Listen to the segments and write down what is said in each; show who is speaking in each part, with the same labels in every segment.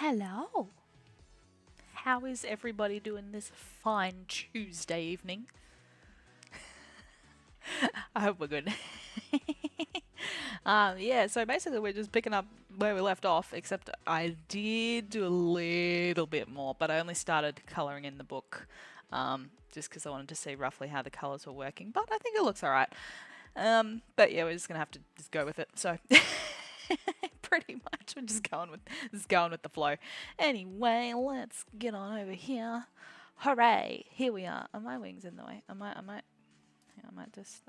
Speaker 1: Hello. How is everybody doing this fine Tuesday evening? I hope we're good. Yeah, so basically we're just picking up where we left off, except I did do a little bit more, but I only started colouring in the book just because I wanted to see roughly how the colours were working, but I think it looks alright. But yeah, we're just going to have to just go with it, so... Pretty much, we're just going with the flow. Anyway, let's get on over here. Hooray! Here we are. Are my wings in the way? I might just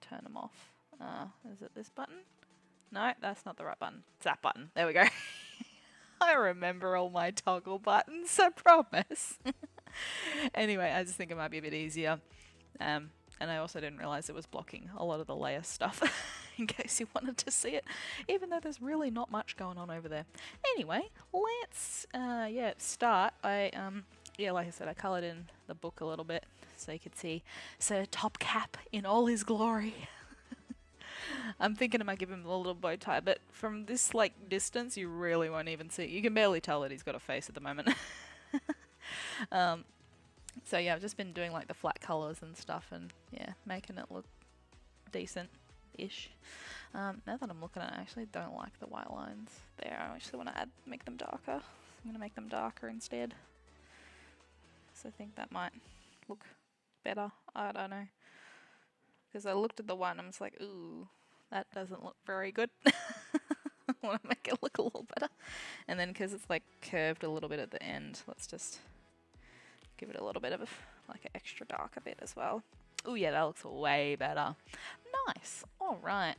Speaker 1: turn them off. Is it this button? No, that's not the right button. It's that button. There we go. I remember all my toggle buttons, I promise. Anyway, I just think it might be a bit easier. And I also didn't realise it was blocking a lot of the layer stuff in case you wanted to see it, even though there's really not much going on over there. Anyway, let's start. Like I said, I coloured in the book a little bit so you could see Sir Top Cap in all his glory. I'm thinking I might give him a little bow tie, but from this distance you really won't even see. You can barely tell that he's got a face at the moment. So yeah, I've just been doing the flat colours and stuff and yeah, making it look decent-ish. Now that I'm looking at it, I actually don't like the white lines there. I actually want to make them darker. I'm going to make them darker instead. So I think that might look better. I don't know. Because I looked at the one and I was like, ooh, that doesn't look very good. I want to make it look a little better. And then because it's curved a little bit at the end, let's just... give it a little bit of an extra darker bit as well. Oh yeah, that looks way better. Nice. All right.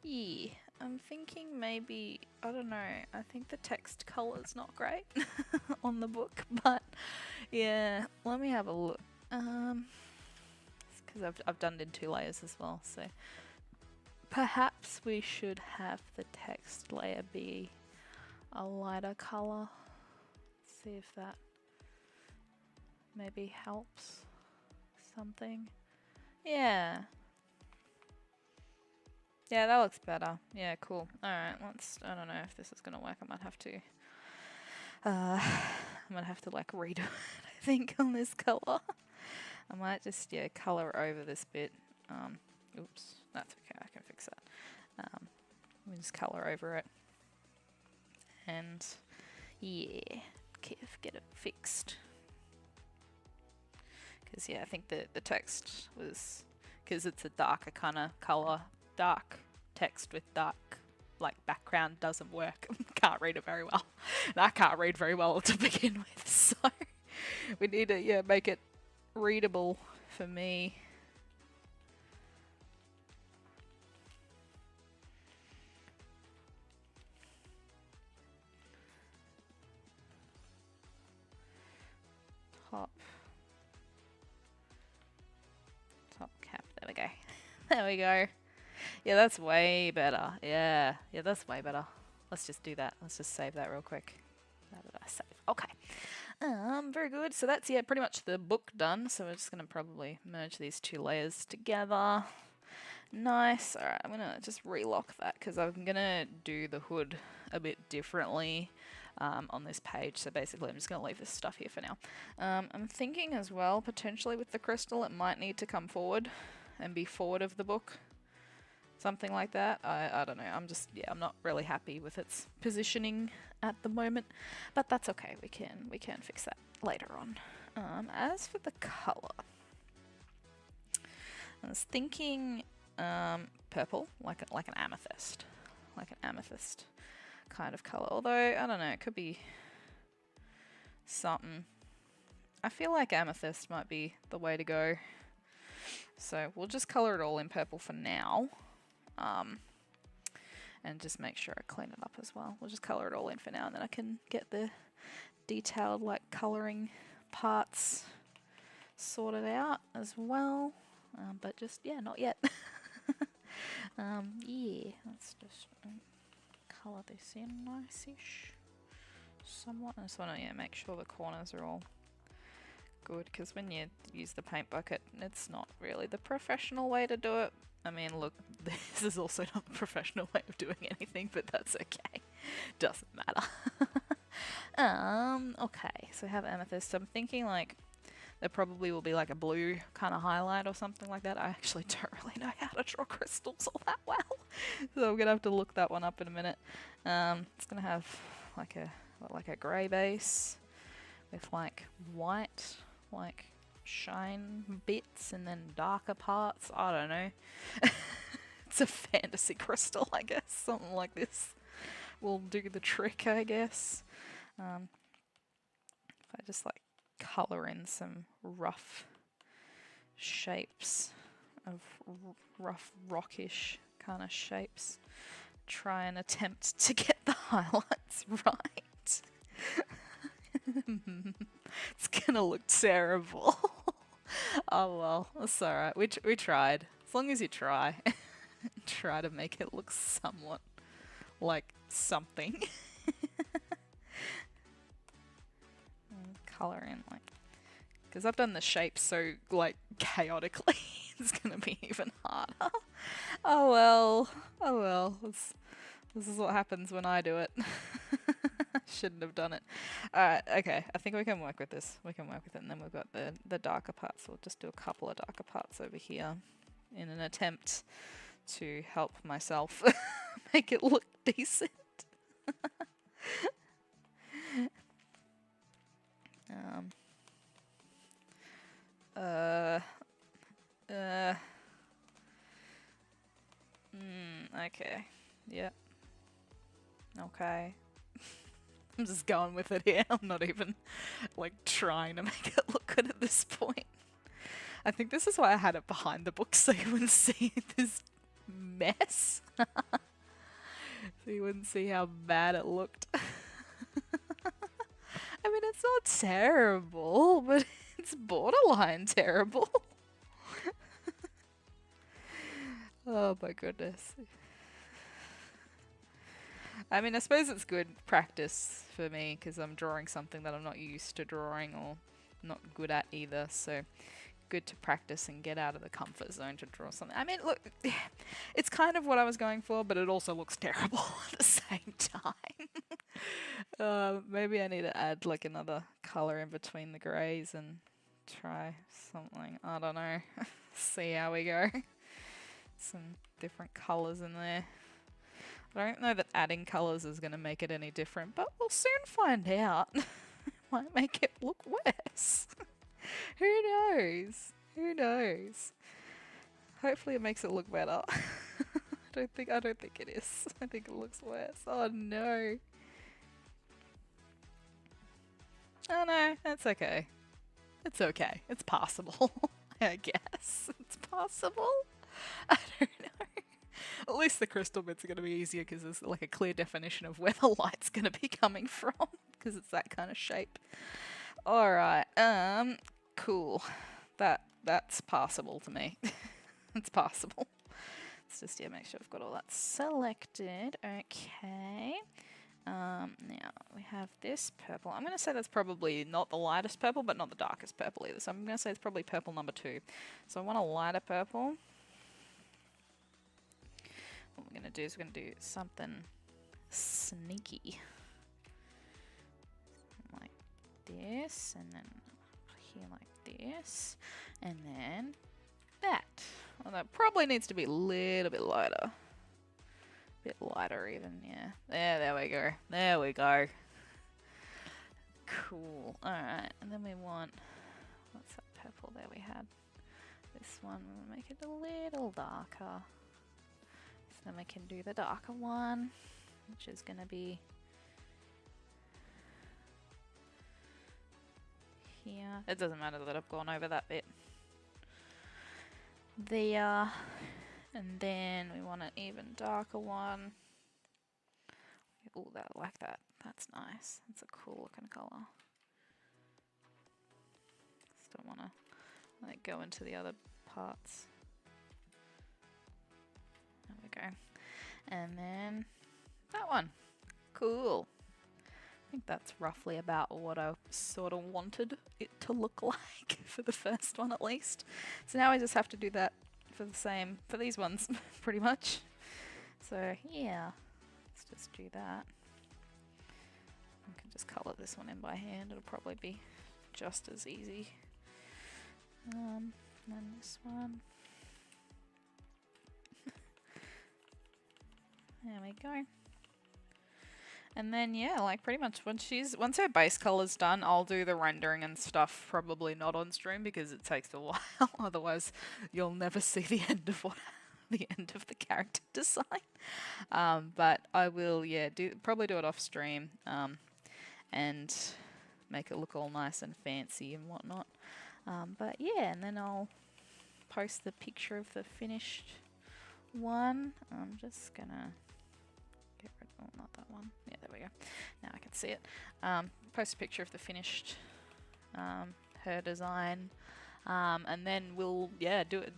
Speaker 1: Yeah, I'm thinking maybe, I don't know, I think the text color's not great on the book, but yeah, let me have a look. Because I've done it in 2 layers as well, so perhaps we should have the text layer be a lighter color. Let's see if that maybe helps something. Yeah. Yeah, that looks better. Yeah, cool. Alright, I don't know if this is gonna work. I might have to redo it, I think, on this color. I might just, color over this bit. Oops, that's okay, I can fix that. Let me just color over it. And, yeah, get it fixed. Because yeah, I think the text was, because it's a darker kind of colour, dark text with dark background doesn't work. Can't read it very well. And I can't read very well to begin with, so we need to make it readable for me. Top cap, there we go. There we go. Yeah, that's way better. Yeah, that's way better. Let's just do that. Let's just save that real quick. How did I save? Okay. Very good. So that's, pretty much the book done. So we're just going to probably merge these 2 layers together. Nice. Alright, I'm going to just relock that because I'm going to do the hood a bit differently on this page. So basically I'm just going to leave this stuff here for now. I'm thinking as well, potentially with the crystal, it might need to come forward and be forward of the book. Something like that. I don't know. I'm not really happy with its positioning at the moment, but that's okay. We can fix that later on. As for the color, I was thinking purple, like an amethyst, kind of color. Although I don't know, it could be something. I feel like amethyst might be the way to go. So we'll just color it all in purple for now. And just make sure I clean it up as well. We'll just color it all in for now, and then I can get the detailed colouring parts sorted out as well. But just, not yet. Yeah, let's just colour this in nice-ish. Somewhat. I just want to make sure the corners are all good, because when you use the paint bucket, it's not really the professional way to do it. I mean, look, this is also not the professional way of doing anything, but that's okay. Doesn't matter. Okay, so I have amethyst. I'm thinking like there probably will be like a blue kind of highlight or something like that. I actually don't really know how to draw crystals all that well, so I'm gonna have to look that one up in a minute. It's gonna have like a grey base with like white, like shine bits and then darker parts. I don't know. It's a fantasy crystal, I guess. Something like this will do the trick, I guess. If I just like colour in some rough shapes of rough rockish kind of shapes, try and attempt to get the highlights right. It's gonna look terrible. Oh well, that's alright. We tried. As long as you try. Try to make it look somewhat like something. Colour in like, because I've done the shape so like chaotically, it's gonna be even harder. Oh well, oh well. This is what happens when I do it. Shouldn't have done it. Alright, okay. I think we can work with this. We can work with it, and then we've got the darker parts. We'll just do a couple of darker parts over here in an attempt to help myself make it look decent. Okay. Yep. Okay. I'm just going with it here. I'm not even like trying to make it look good at this point. I think this is why I had it behind the book, so you wouldn't see this mess. So you wouldn't see how bad it looked. I mean, it's not terrible, but it's borderline terrible. Oh my goodness. I mean, I suppose it's good practice for me because I'm drawing something that I'm not used to drawing or not good at either, so good to practice and get out of the comfort zone to draw something. I mean, look, it's kind of what I was going for, but it also looks terrible at the same time. Maybe I need to add like another color in between the greys and try something. I don't know. See how we go. Some different colors in there. I don't know that adding colours is going to make it any different, but we'll soon find out. Might make it look worse. Who knows? Who knows? Hopefully it makes it look better. I don't think it is. I think it looks worse. Oh no. Oh no, that's okay. It's okay. It's possible. I guess. It's possible. I don't know. At least the crystal bits are going to be easier because there's like a clear definition of where the light's going to be coming from because it's that kind of shape. Alright, cool. That's possible to me. It's possible. Let's just make sure I've got all that selected. Okay. Now we have this purple. I'm going to say that's probably not the lightest purple, but not the darkest purple either. So I'm going to say it's probably purple number 2. So I want a lighter purple. What we're going to do is we're going to do something sneaky. Like this, and then here like this, and then that. Well, that probably needs to be a little bit lighter. A bit lighter even, yeah. There we go. There we go. Cool. Alright, and then we want, what's that purple there we had? This one, we'll make it a little darker. Then we can do the darker one, which is going to be here. It doesn't matter that I've gone over that bit. There. And then we want an even darker one. Oh, I like that. That's nice. That's a cool looking colour. Just don't want to like go into the other parts. There we go. And then that one. Cool. I think that's roughly about what I sort of wanted it to look like for the first one at least. So now I just have to do that for the same, for these ones pretty much. So yeah, let's just do that. just colour this one in by hand. It'll probably be just as easy. And then this one. There we go. And then yeah, like pretty much once her base color's done, I'll do the rendering and stuff. Probably not on stream because it takes a while. Otherwise, you'll never see the end of the character design. But I will, yeah, probably do it off stream, and make it look all nice and fancy and whatnot. But yeah, and then I'll post the picture of the finished one. I'm just gonna get rid of, oh, not that one. Yeah, there we go. Now I can see it. Post a picture of the finished her design, and then we'll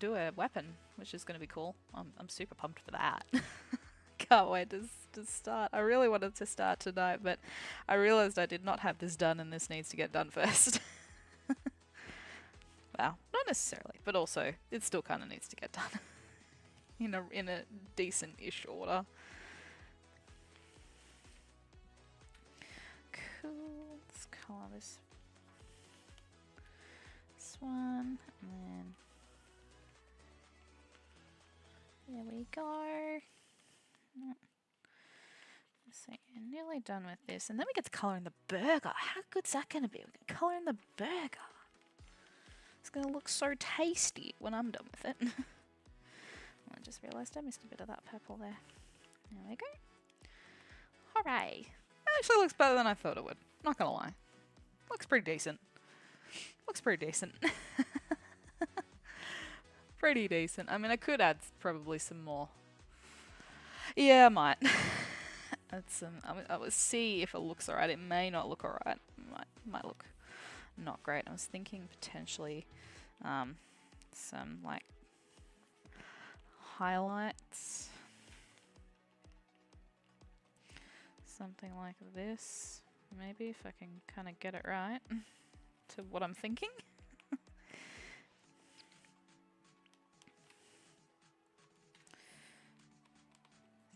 Speaker 1: do a weapon, which is gonna be cool. I'm super pumped for that. Can't wait to start. I really wanted to start tonight, but I realized I did not have this done, and this needs to get done first. Well, not necessarily, but also it still kind of needs to get done in a decent-ish order. Cool. Let's color this one, and then there we go. So you're nearly done with this, and then we get to color in the burger. How good's that going to be? We can color in the burger. It's going to look so tasty when I'm done with it. I just realised I missed a bit of that purple there. There we go. Hooray! It actually looks better than I thought it would. Not gonna lie. Looks pretty decent. Looks pretty decent. Pretty decent. I mean, I could add probably some more. Yeah, I might. I will see if it looks alright. It may not look alright. Might look not great. I was thinking potentially some like highlights. Something like this. Maybe if I can kind of get it right to what I'm thinking.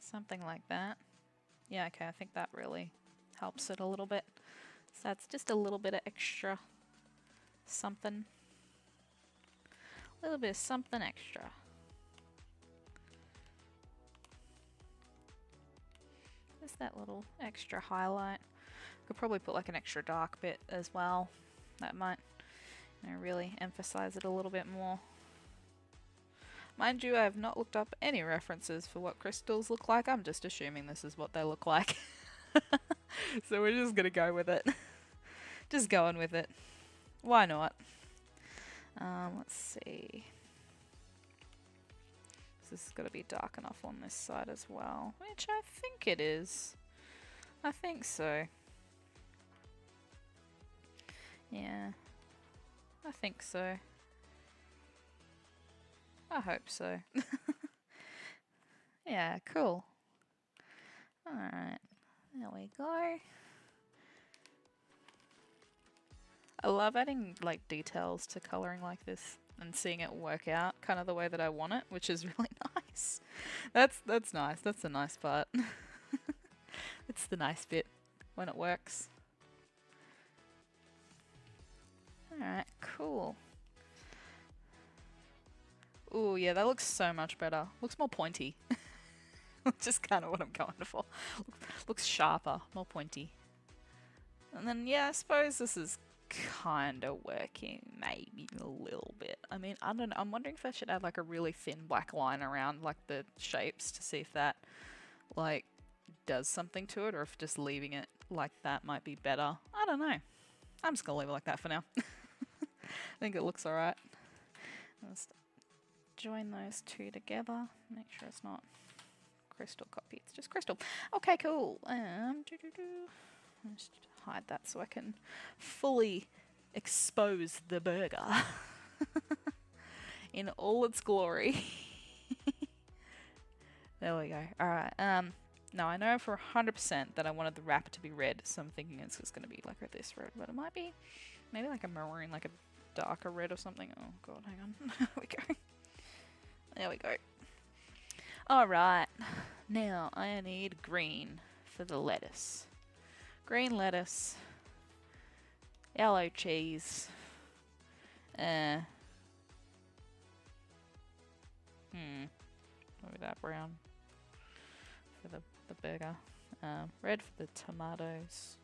Speaker 1: Something like that. Yeah, okay, I think that really helps it a little bit. So that's just a little bit of extra something. A little bit of something extra. Just that little extra highlight. Could probably put like an extra dark bit as well. That might, really emphasize it a little bit more. Mind you, I have not looked up any references for what crystals look like. I'm just assuming this is what they look like. So we're just gonna go with it. Just going with it. Why not? Let's see. This has got to be dark enough on this side as well, which I think it is. I think so. Yeah, I think so. I hope so. Yeah, cool. Alright, there we go. I love adding like details to colouring like this and seeing it work out kind of the way that I want it, which is really nice. That's nice. That's the nice part. It's the nice bit when it works. Alright, cool. Ooh, yeah, that looks so much better. Looks more pointy. Which is kind of what I'm going for. Looks sharper, more pointy. And then, yeah, I suppose this is kind of working maybe a little bit. I mean, I don't know. I'm wondering if I should add like a really thin black line around like the shapes to see if that like does something to it, or if just leaving it like that might be better. I don't know. I'm just gonna leave it like that for now. I think it looks alright. Let's join those two together. Make sure it's not crystal copy. It's just crystal. Okay, cool. Just hide that so I can fully expose the burger in all its glory. There we go. Alright, now I know for 100% that I wanted the wrap to be red, so I'm thinking it's just going to be like this red, but it might be maybe like a maroon, like a darker red or something. Oh god, hang on. There we go. There we go. Alright, now I need green for the lettuce. green lettuce, yellow cheese, maybe that brown for the burger, red for the tomatoes.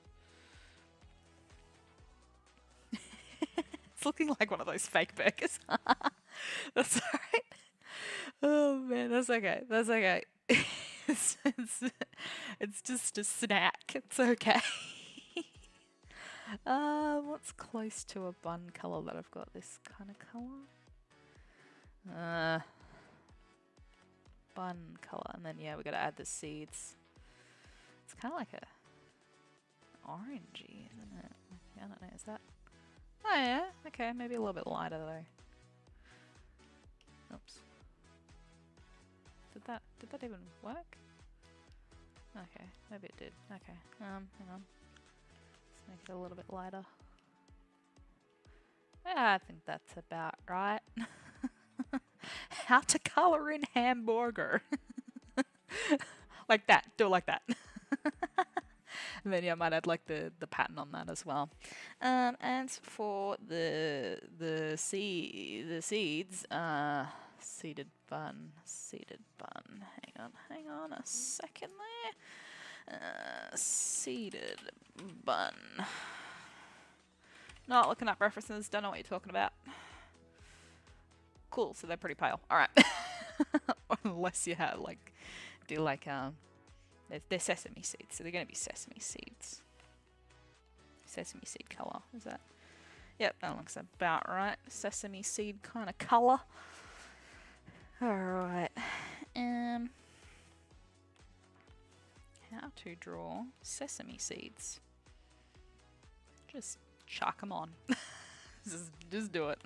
Speaker 1: It's looking like one of those fake burgers. That's alright. Oh man, that's okay. That's okay. It's just a snack. It's okay. What's close to a bun color that I've got this kind of color? Bun color, and then yeah, we got to add the seeds. It's kind of like a orangey, isn't it? I don't know. Is that? Oh yeah. Okay, maybe a little bit lighter though. Oops. Did that even work? Okay, maybe it did. Okay. Hang on. Let's make it a little bit lighter. Yeah, I think that's about right. How to color in hamburger. Like that. Do it like that. And then yeah, I might add like the pattern on that as well. And for the seeds, seeded bun. Hang on a second there. Seeded bun. Not looking up references. Don't know what you're talking about. Cool. So they're pretty pale. All right. Unless you have like do like they're sesame seeds, so they're going to be sesame seeds. Sesame seed color, is that? Yep, that looks about right. Sesame seed kind of color. Alright. How to draw sesame seeds. Just chuck them on. just do it.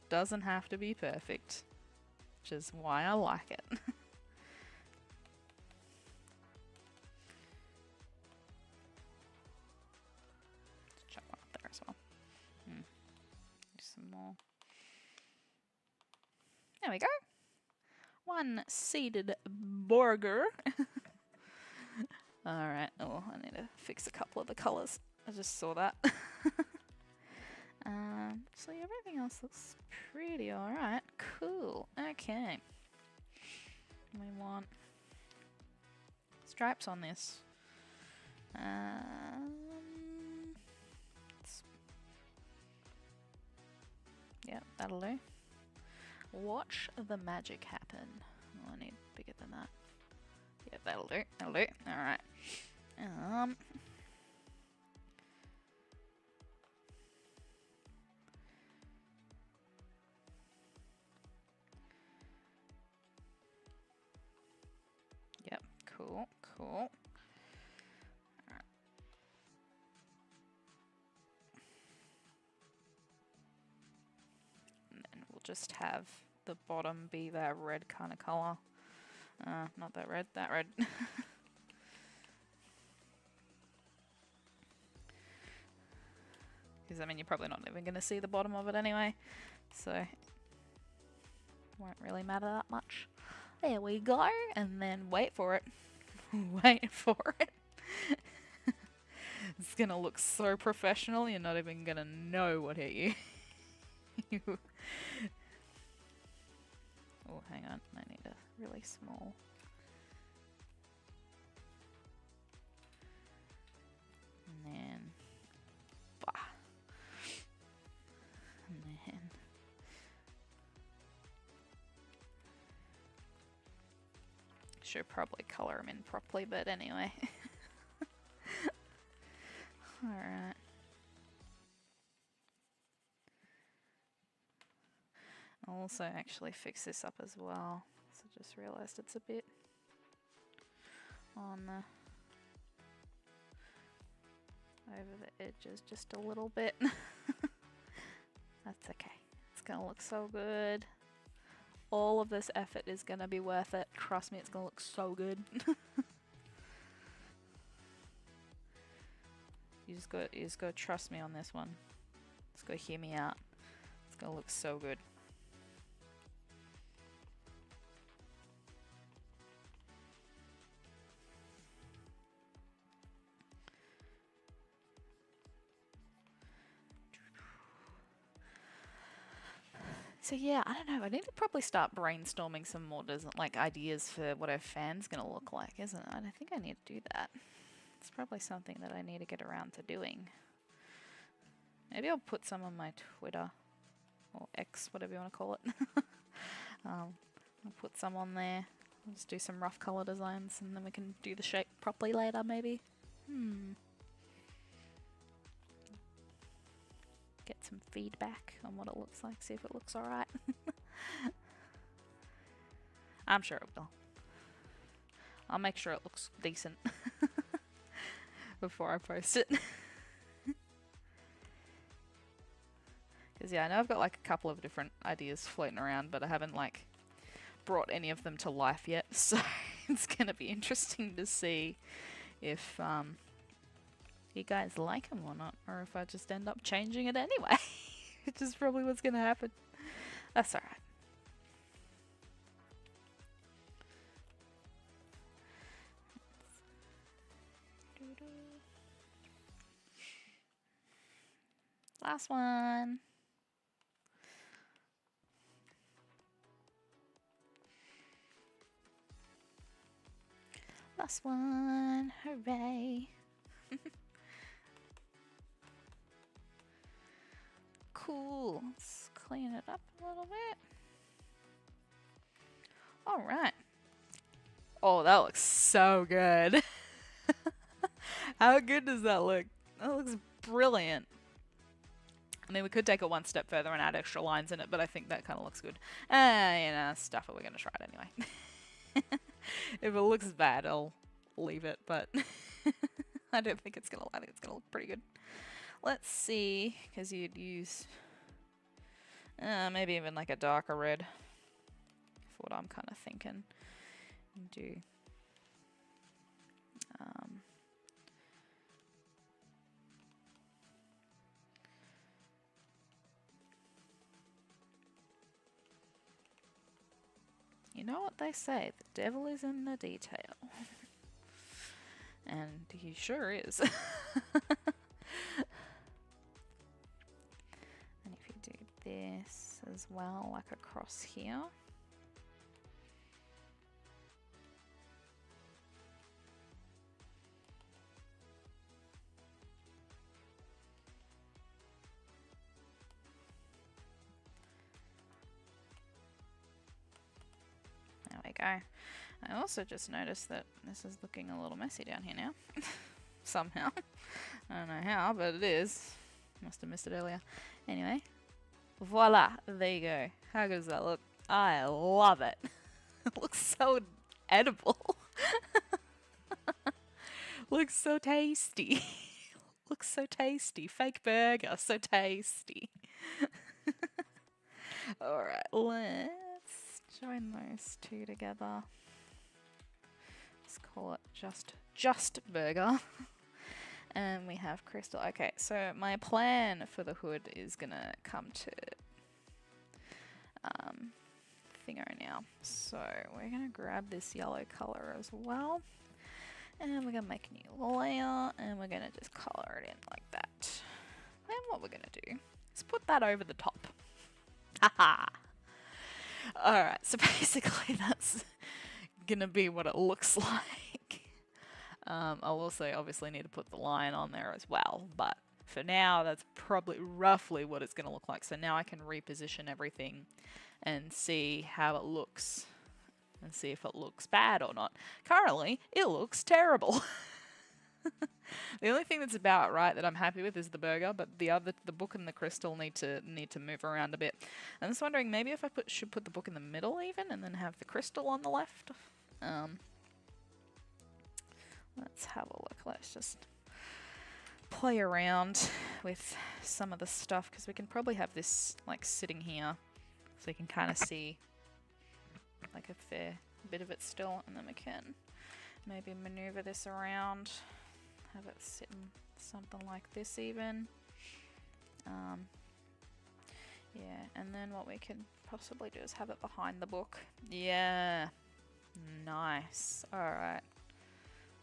Speaker 1: Doesn't have to be perfect. Which is why I like it. As well. Some more. There we go. One seeded burger. Alright. Oh, I need to fix a couple of the colours. I just saw that. So everything else looks pretty alright. Cool. Okay. We want stripes on this. Yeah, that'll do. Watch the magic happen. Oh, I need bigger than that. Yeah, that'll do. That'll do. Alright. Yep, cool. Alright. And then we'll just have the bottom be that red kind of color. Not that red, that red. Because I mean, you're probably not even going to see the bottom of it anyway, so it won't really matter that much. There we go, and then wait for it. Wait for it. It's going to look so professional, you're not even going to know what hit you. Oh, hang on, I need a really small. And then, bah. And then, should probably color them in properly, but anyway. Alright. I'll also actually fix this up as well. So just realised it's a bit on the over the edges just a little bit. That's okay. It's gonna look so good. All of this effort is gonna be worth it. Trust me, it's gonna look so good. You just gotta trust me on this one. Just gotta hear me out. It's gonna look so good. So yeah, I don't know. I need to probably start brainstorming some more ideas for what our fan's gonna look like, isn't it? I think I need to do that. It's probably something that I need to get around to doing. Maybe I'll put some on my Twitter or X, whatever you want to call it. I'll put some on there. I'll just do some rough color designs, and then we can do the shape properly later, maybe. Get some feedback on what it looks like, see if it looks alright. I'm sure it will. I'll make sure it looks decent before I post it. Because yeah, I know I've got like a couple of different ideas floating around, but I haven't like brought any of them to life yet, so it's gonna be interesting to see if you guys like them or not, or if I just end up changing it anyway. Which is probably what's gonna happen. That's alright. Last one. Last one. Hooray. Cool. Let's clean it up a little bit. Alright. Oh, that looks so good. How good does that look? That looks brilliant. I mean, we could take it one step further and add extra lines in it, but I think that kind of looks good. You know, stuff it. We're going to try it anyway. If it looks bad, I'll leave it, but I don't think it's going to. I think it's going to look pretty good. Let's see, because you'd use maybe even like a darker red. That's what I'm kind of thinking. Do you know what they say, the devil is in the detail. And he sure is. And if you do this as well, like across here. There we go. I also just noticed that this is looking a little messy down here now. Somehow. I don't know how, but it is. Must have missed it earlier. Anyway. Voila. There you go. How good does that look? I love it. It looks so edible. Looks so tasty. Looks so tasty. Fake burger. So tasty. Alright, let's join those two together. Let's call it just burger. And we have crystal. Okay, so my plan for the hood is gonna come to Thingo now. So we're gonna grab this yellow color as well. And we're gonna make a new layer and we're gonna just color it in like that. Then what we're gonna do is put that over the top. Haha! Alright, so basically that's gonna be what it looks like. I'll also obviously need to put the line on there as well, but for now that's probably roughly what it's gonna look like. So now I can reposition everything and see how it looks and see if it looks bad or not. Currently, it looks terrible. The only thing that's about right that I'm happy with is the burger, but the book and the crystal need to move around a bit. I'm just wondering maybe if I should put the book in the middle even, and then have the crystal on the left. Let's have a look. Let's just play around with some of the stuff because we can probably have this like sitting here, so you can kind of see like a fair bit of it still, and then we can maybe maneuver this around, have it sitting something like this even. Yeah, and then what we can possibly do is have it behind the book. Yeah, nice. Alright,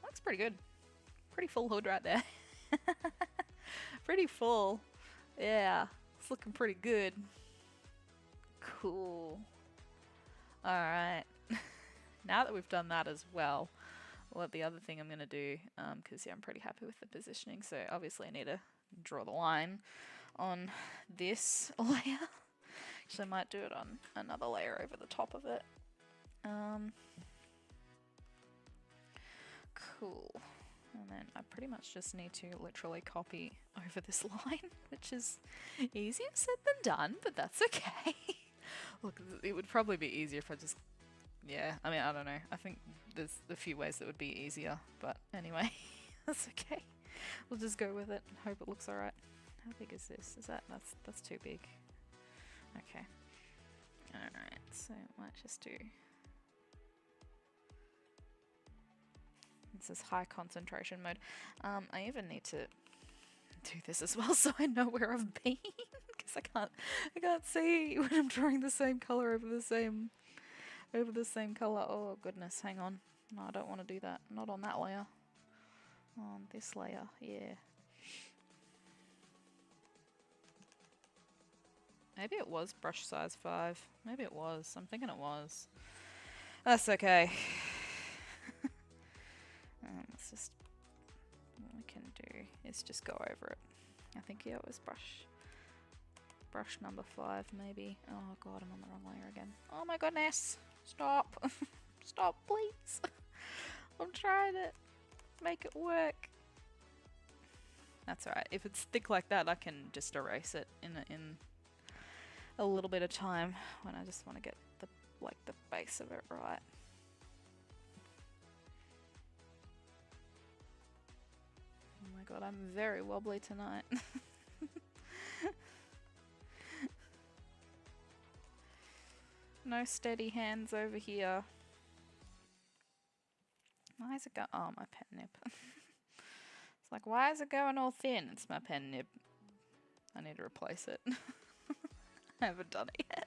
Speaker 1: looks pretty good. Pretty full hood right there. Pretty full. Yeah, it's looking pretty good. Cool. Alright. Now that we've done that as well, the other thing I'm going to do, because I'm pretty happy with the positioning, so obviously I need to draw the line on this layer. So I might do it on another layer over the top of it. Cool. And then I pretty much just need to literally copy over this line, which is easier said than done, but that's okay. Look, it would probably be easier if I just, yeah, I mean, I don't know. I think there's a few ways that would be easier, but anyway, that's okay. We'll just go with it and hope it looks alright. How big is this? Is that's too big. Okay. Alright, so I might just do... This is high concentration mode. I even need to do this as well so I know where I've been, because I can't see when I'm drawing the same color over the same color. Oh goodness, hang on. No, I don't want to do that. Not on that layer. On this layer, yeah. Maybe it was brush size 5. Maybe it was. I'm thinking it was. That's okay. Let's just... What we can do is just go over it. I think, yeah, it was brush number 5, maybe. Oh god, I'm on the wrong layer again. Oh my goodness! Stop! Stop, please! I'm trying to make it work. That's alright. If it's thick like that, I can just erase it in a little bit of time when I just want to get the base of it right. Oh my god, I'm very wobbly tonight. No steady hands over here. Why is it go? Oh, my pen nib. It's like, why is it going all thin? It's my pen nib. I need to replace it. I haven't done it yet.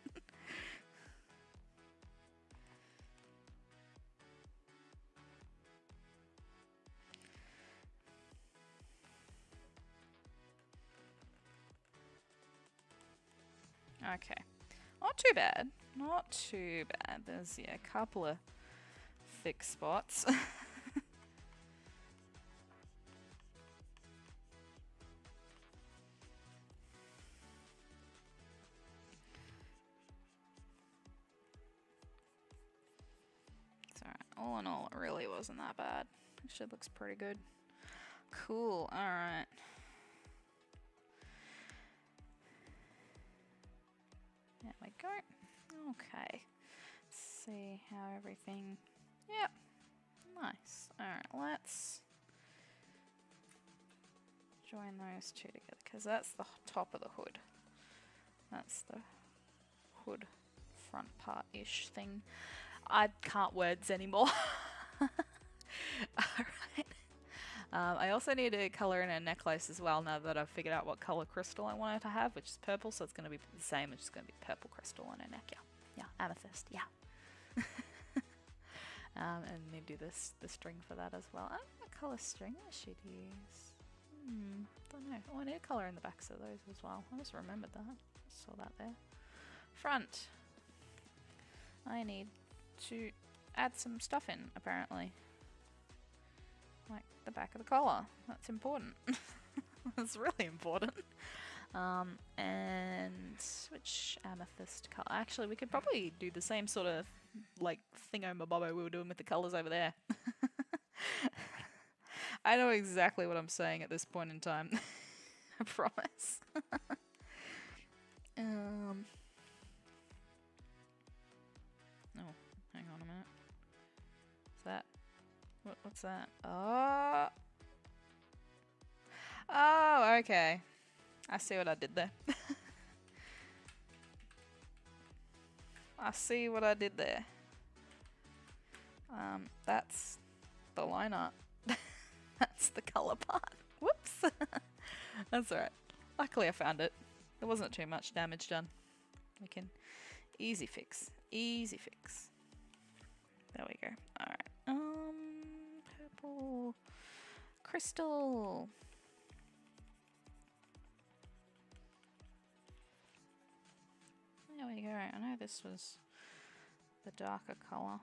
Speaker 1: Okay. Not too bad. Not too bad. There's, yeah, a couple of thick spots. It's alright. All in all, it really wasn't that bad. Actually looks pretty good. Cool. Alright. There we go. Okay. Let's see how everything... Yep. Nice. Alright, let's join those two together, because that's the top of the hood. That's the hood front part-ish thing. I can't words anymore. Alright. I also need to colour in a necklace as well, now that I've figured out what colour crystal I want it to have, which is purple, so it's going to be the same, it's just going to be purple crystal on her neck, yeah. Yeah, amethyst, yeah. And need to do the string for that as well. I don't know what colour string I should use. Don't know. Oh, I need to colour in the backs of those as well. I just remembered that. I saw that there. Front. I need to add some stuff in, apparently. Like the back of the collar. That's important. That's really important. And which amethyst color? Actually, we could probably do the same sort of like thingo-mabobbo we were doing with the colors over there. I know exactly what I'm saying at this point in time. I promise. Oh, hang on a minute. Is that... What's that? Oh! Oh, okay. I see what I did there. I see what I did there. That's the line art. That's the colour part. Whoops! That's alright. Luckily I found it. There wasn't too much damage done. We can... Easy fix. Easy fix. There we go. Alright. Purple... Crystal! There we go. I know this was the darker colour,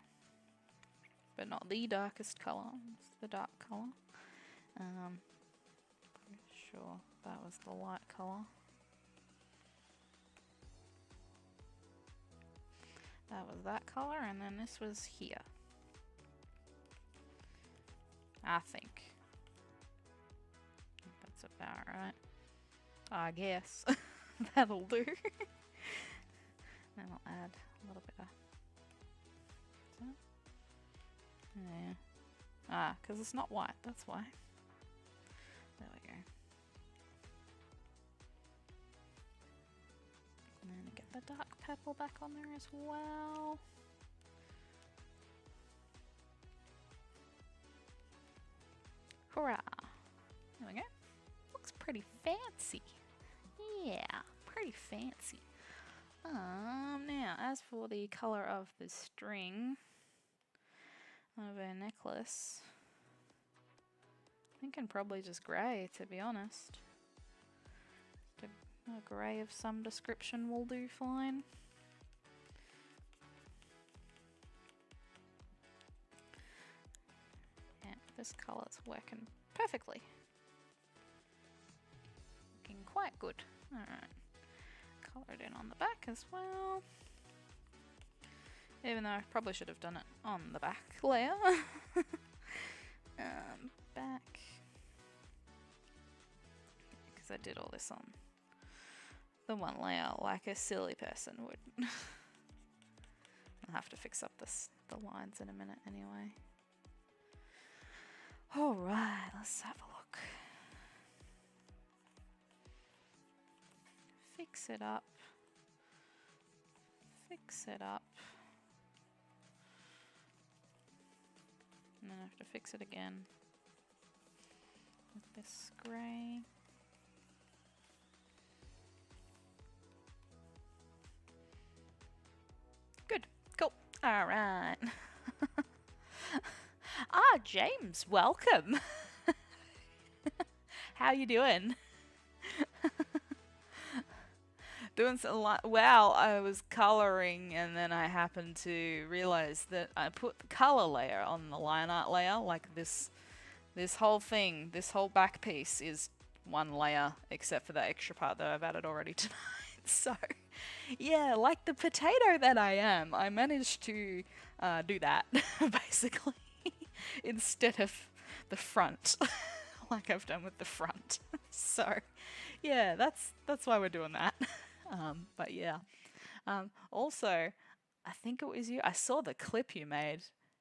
Speaker 1: but not the darkest colour. It's the dark colour. Pretty sure that was the light colour. That was that colour, and then this was here. I think. That's about right. I guess. That'll do. Then I'll add a little bit of... Yeah. Ah, because it's not white, that's why. There we go. And then get the dark purple back on there as well. Hurrah! There we go. Looks pretty fancy. Yeah, pretty fancy. Now, as for the colour of the string of our necklace, I'm thinking probably just grey, to be honest. A grey of some description will do fine. Yeah, this colour's working perfectly. Looking quite good. Alright. Colour it in on the back as well. Even though I probably should have done it on the back layer. Back. Because I did all this on the one layer like a silly person would. I'll have to fix up the lines in a minute anyway. Alright, let's have a look. Fix it up. Fix it up. And then I have to fix it again with this grey. Good. Cool. All right. James, welcome. How you doing? Doing so wow, I was colouring and then I happened to realise that I put the colour layer on the line art layer. Like this whole thing, this whole back piece is one layer except for the extra part that I've added already tonight. So yeah, like the potato that I am, I managed to do that basically instead of the front like I've done with the front. So yeah, that's why we're doing that. But yeah. Also, I think it was you. I saw the clip you made.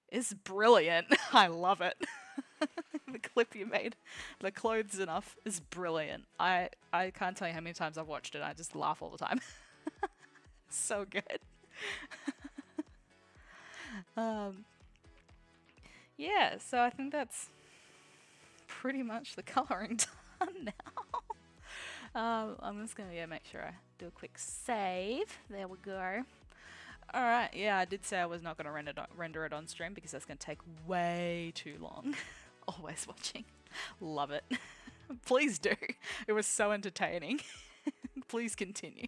Speaker 1: It's brilliant. I love it. The clip you made, the clothes enough, is brilliant. I can't tell you how many times I've watched it. I just laugh all the time. So good. Yeah, so I think that's pretty much the colouring done now. I'm just going to make sure I do a quick save. There we go. Alright, yeah, I did say I was not going to render it on stream because that's going to take way too long. Always watching. Love it. Please do. It was so entertaining. Please continue.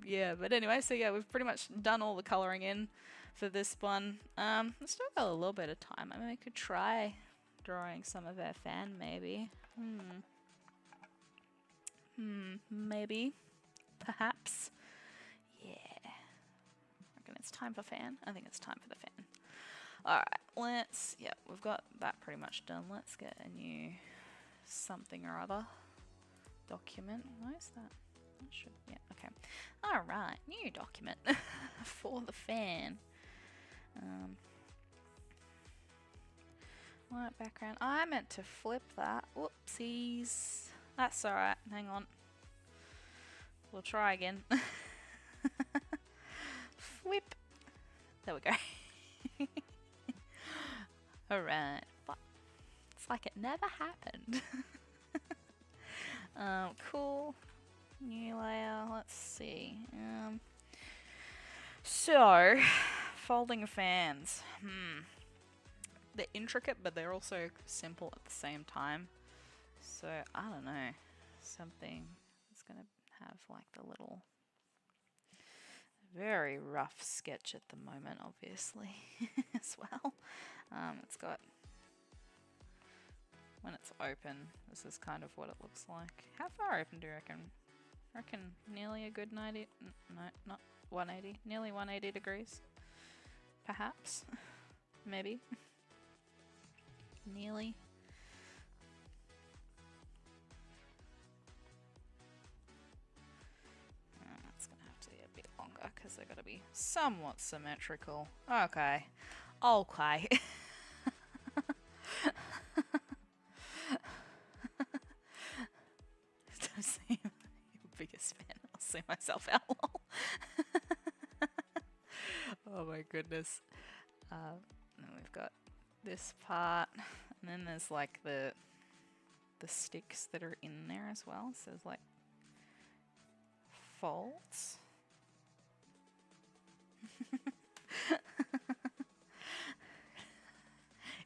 Speaker 1: Yeah, but anyway, so yeah, we've pretty much done all the colouring in for this one. We've still got a little bit of time. I mean, we could try drawing some of our fan, maybe. Maybe. Perhaps. Yeah. I reckon it's time for fan. I think it's time for the fan. Alright, we've got that pretty much done. Let's get a new something or other document. Why is that? Yeah, okay. Alright, new document for the fan. White background. I meant to flip that. Whoopsies. That's alright. Hang on. We'll try again. Flip. There we go. Alright. It's like it never happened. Cool. New layer. Let's see. So, folding fans. They're intricate, but they're also simple at the same time. So, I don't know. Something that's going to have like the little very rough sketch at the moment, obviously, as well. It's got, when it's open, this is kind of what it looks like. How far open do you reckon? I reckon nearly a good 90, no, not 180, nearly 180 degrees, perhaps, maybe, nearly. That's gonna have to be a bit longer because they're gonna be somewhat symmetrical. Okay, okay. Don't see your biggest fan. I'll see myself out. Oh my goodness. And we've got this part, and then there's like the sticks that are in there as well. So there's like folds.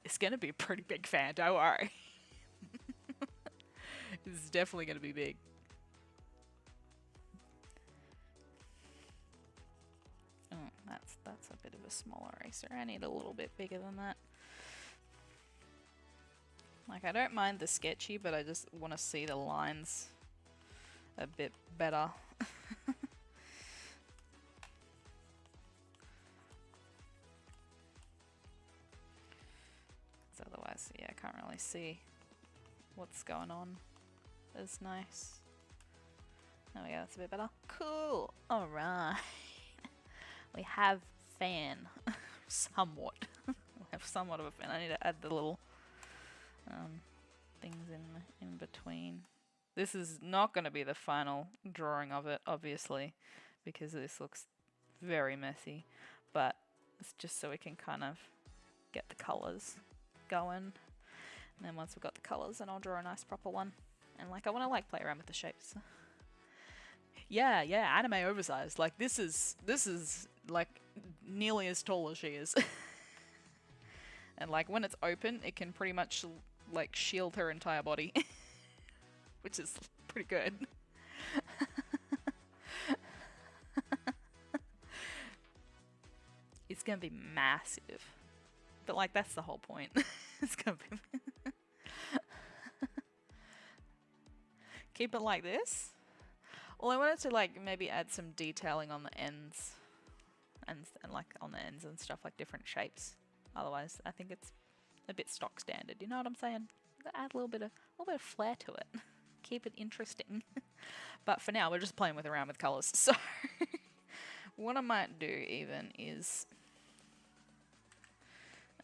Speaker 1: It's gonna be a pretty big fan, don't worry. This is definitely gonna be big. Oh, that's a bit of a small eraser. I need a little bit bigger than that. Like, I don't mind the sketchy, but I just want to see the lines a bit better. Otherwise, yeah, I can't really see what's going on. That's nice. There we go, that's a bit better. Cool. Alright. We have fan. Somewhat. We have somewhat of a fan. I need to add the little things in between. This is not going to be the final drawing of it, obviously, because this looks very messy. But it's just so we can kind of get the colours going. And then once we've got the colours, then I'll draw a nice proper one. And like, I want to like play around with the shapes. Yeah, anime oversized. Like, this is like nearly as tall as she is. And like, when it's open, it can pretty much like shield her entire body. Which is pretty good. It's gonna be massive. But like, that's the whole point. It's gonna be keep it like this. Well, I wanted to like maybe add some detailing on the ends and like on the ends and stuff, like different shapes. Otherwise, I think it's a bit stock standard. You know what I'm saying? Add a little bit of flair to it. Keep it interesting. But for now, we're just playing around with colors. So what I might do even is,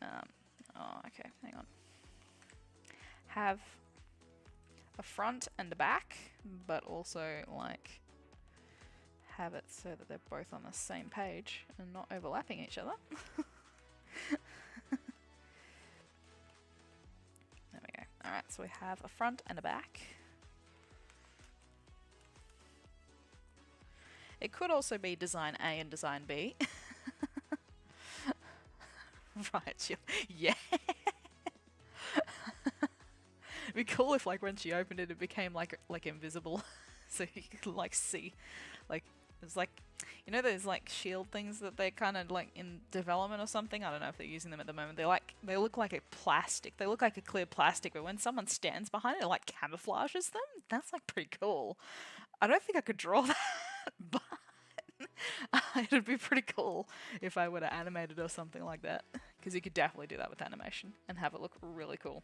Speaker 1: oh, okay, hang on. Have a front and a back, but also like have it so that they're both on the same page and not overlapping each other. There we go. Alright, so we have a front and a back. It could also be design A and design B. Right, yeah. It'd be cool if like when she opened it, it became like invisible. So you could like see, like, it's like, you know those like shield things that they're kind of like in development or something? I don't know if they're using them at the moment. They look like a plastic. They look like a clear plastic, but when someone stands behind it, it like camouflages them. That's like pretty cool. I don't think I could draw that, but it'd be pretty cool if I were to animate it or something like that. Because you could definitely do that with animation and have it look really cool.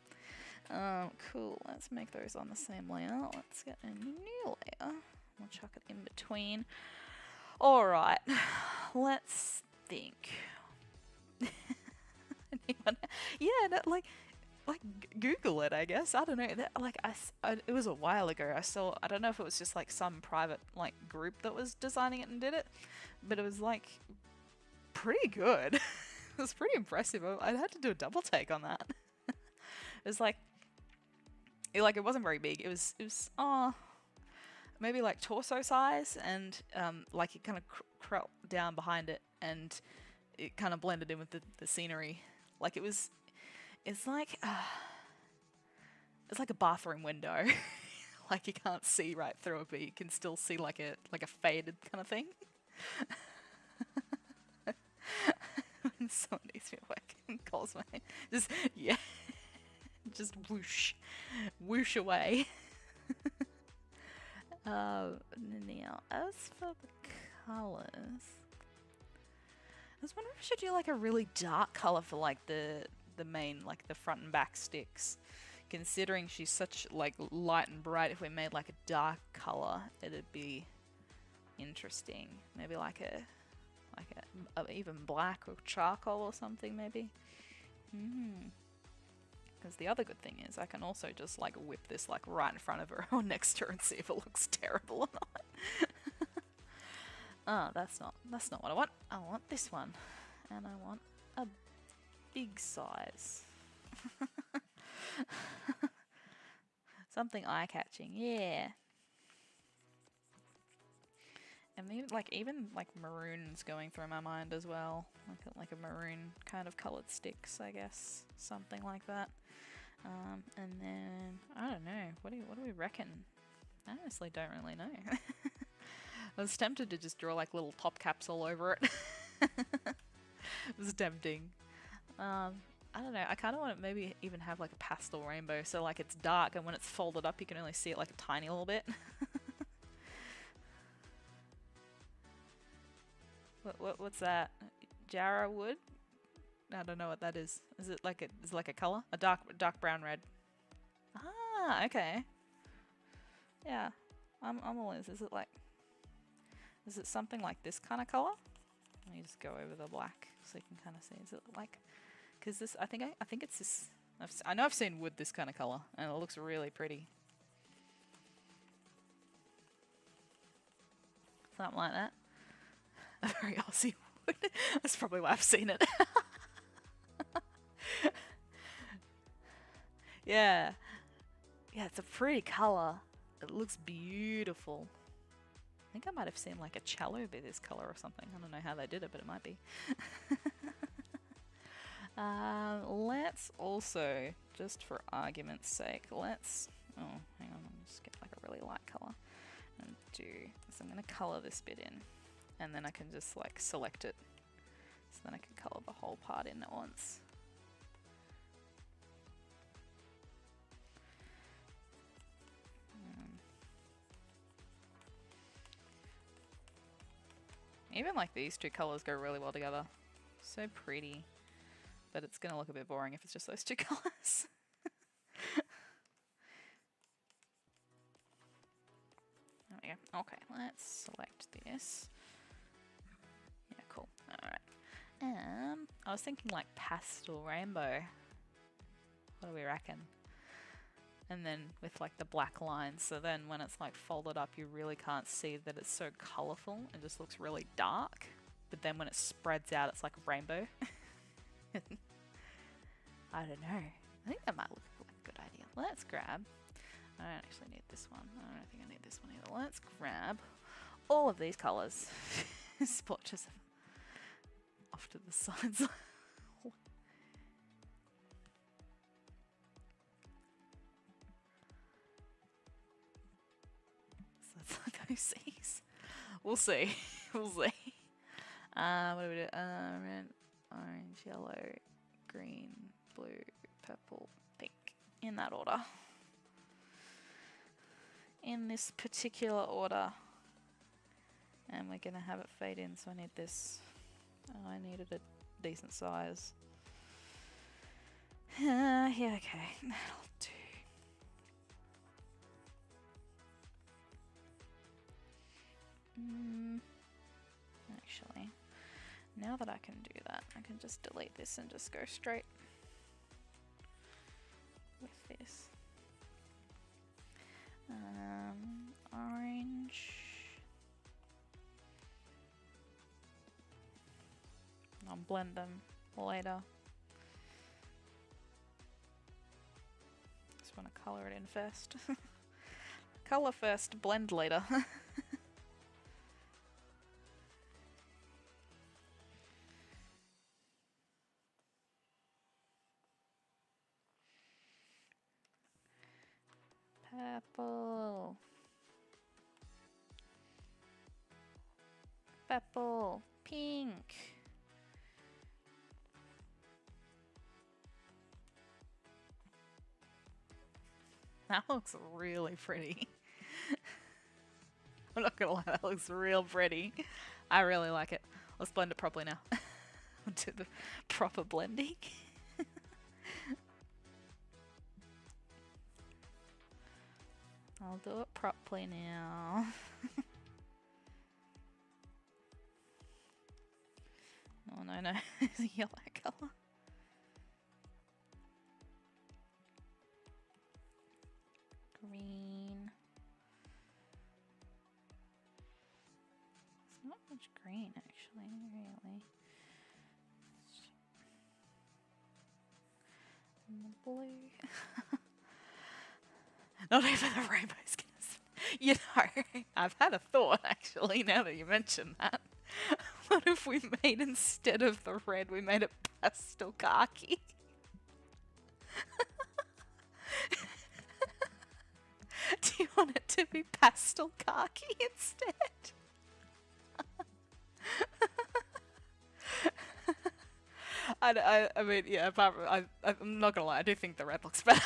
Speaker 1: Cool. Let's make those on the same layer. Let's get a new layer. We'll chuck it in between. Alright. Let's think. Yeah, like Google it, I guess. I don't know. It was a while ago. I don't know if it was just like some private like group that was designing it and did it, but it was like pretty good. It was pretty impressive. I had to do a double take on that. It was like it wasn't very big. It was maybe like torso size, and like it kind of crawled down behind it, and it kind of blended in with the scenery. Like it's like a bathroom window. Like you can't see right through it, but you can still see like a faded kind of thing. Someone needs me to work in Cosmo. Just, yeah. Just whoosh. Whoosh away. Now, as for the colours, I was wondering if I should do like a really dark colour for like the main, like the front and back sticks. Considering she's such like light and bright, if we made like a dark colour, it'd be interesting. Maybe like a even black or charcoal or something maybe. Because the other good thing is I can also just like whip this like right in front of her or next to her and see if it looks terrible or not. Oh, that's not what I want. I want this one. And I want a big size. Something eye-catching, yeah. And maybe even maroon's going through my mind as well. Like a maroon kind of coloured sticks, I guess. Something like that. And then I don't know. What do we reckon? I honestly don't really know. I was tempted to just draw like little top caps all over it. It was tempting. I don't know. I kind of want to maybe even have like a pastel rainbow, so like it's dark, and when it's folded up, you can only see it like a tiny little bit. What's that? Jarrah wood? I don't know what that is. Is it like a color? A dark brown red. Ah, okay. Yeah, I'm all in. Is it something like this kind of color? Let me just go over the black so you can kind of see. Is it like? Because this, I think it's this. I know I've seen wood this kind of color, and it looks really pretty. Something like that. A very Aussie wood. That's probably why I've seen it. Yeah. Yeah, it's a pretty color. It looks beautiful. I think I might have seen like a cello be this color or something. I don't know how they did it, but it might be. Let's also, just for argument's sake, oh, hang on, I'll just get like a really light color and so I'm going to color this bit in, and then I can just like select it, so then I can color the whole part in at once. Even like these two colors go really well together. So pretty. But it's going to look a bit boring if it's just those two colors. There we go. Okay, let's select this. Yeah, cool. Alright. I was thinking like pastel rainbow. What do we reckon? And then with like the black lines, so then when it's like folded up, you really can't see that it's so colourful. It just looks really dark. But then when it spreads out, it's like a rainbow. I don't know. I think that might look like a good idea. Let's grab... I don't actually need this one. I don't think I need this one either. Let's grab all of these colours. Splotches off to the sides. So it's like OCs. We'll see. We'll see. What do we do? Red, orange, yellow, green, blue, purple, pink. In that order. In this particular order. And we're going to have it fade in, so I need this. Oh, I needed a decent size. Yeah, okay. That'll do. Actually, now that I can do that, I can just delete this and just go straight with this. Orange. I'll blend them later. Just want to color it in first. Color first, blend later. Purple. Purple. Pink. That looks really pretty. I'm not gonna lie, that looks real pretty. I really like it. Let's blend it properly now. Do the proper blending. I'll do it properly now. Oh no, no, it's a yellow colour. Green. It's not much green actually, really. And the blue. Not even the rainbow's gonna. You know, I've had a thought actually. Now that you mention that, what if we made instead of the red, we made it pastel khaki? Do you want it to be pastel khaki instead? I mean, yeah, apart from, I'm not gonna lie, I do think the red looks better.